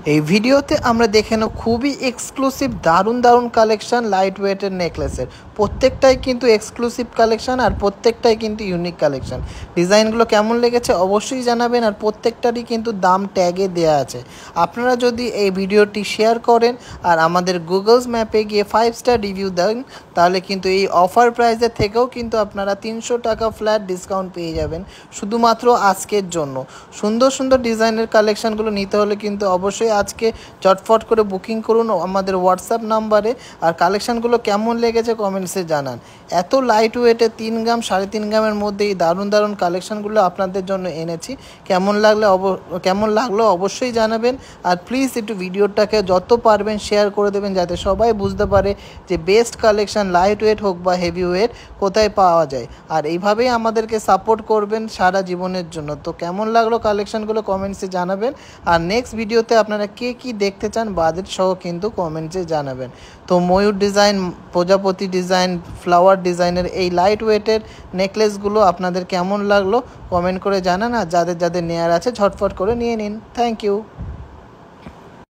এই ভিডিওতে আমরা দেখে নেব খুবই এক্সক্লুসিভ দারুণ দারুণ কালেকশন লাইট ওয়েটের নেকলেসের। প্রত্যেকটাই কিন্তু এক্সক্লুসিভ কালেকশন আর প্রত্যেকটাই কিন্তু ইউনিক কালেকশন। ডিজাইনগুলো কেমন লেগেছে অবশ্যই জানাবেন, আর প্রত্যেকটারই কিন্তু দাম ট্যাগে দেওয়া আছে। আপনারা যদি এই ভিডিওটি শেয়ার করেন আর আমাদের গুগলস ম্যাপে গিয়ে 5 স্টার রিভিউ দেন, তাহলে কিন্তু এই অফার প্রাইসের থেকেও কিন্তু আপনারা 300 টাকা ফ্ল্যাট ডিসকাউন্ট পেয়ে যাবেন শুধুমাত্র আজকের জন্য। সুন্দর সুন্দর ডিজাইনের কালেকশানগুলো নিতে হলে কিন্তু অবশ্যই আজকে চটফট করে বুকিং করুন আমাদের হোয়াটসঅ্যাপ নাম্বারে। আর কালেকশানগুলো কেমন লেগেছে কমেন্টসে জানান। এত লাইট ওয়েটে 3 গ্রাম 3.5 গ্রামের মধ্যে এই দারুণ দারুণ কালেকশানগুলো আপনাদের জন্য এনেছি। কেমন লাগলো অবশ্যই জানাবেন। আর প্লিজ একটু ভিডিওটাকে যত পারবেন শেয়ার করে দেবেন, যাতে সবাই বুঝতে পারে যে বেস্ট কালেকশান লাইট ওয়েট হোক বা হেভি ওয়েট কোথায় পাওয়া যায়। আর এইভাবেই আমাদেরকে সাপোর্ট করবেন সারা জীবনের জন্য। তো কেমন লাগলো কালেকশানগুলো কমেন্টসে জানাবেন। আর নেক্সট ভিডিওতে আপনারা কে কী দেখতে চান বাজেট সহ কিন্তু কমেন্টসে জানাবেন। তো ময়ূর ডিজাইন, প্রজাপতি ডিজাইন, ফ্লাওয়ার ডিজাইনের এই লাইট ওয়েটের নেকলেসগুলো আপনাদের কেমন লাগলো কমেন্ট করে জানান। আর যাদের যাদের নেয়ার আছে ঝটফট করে নিয়ে নিন। Thank you.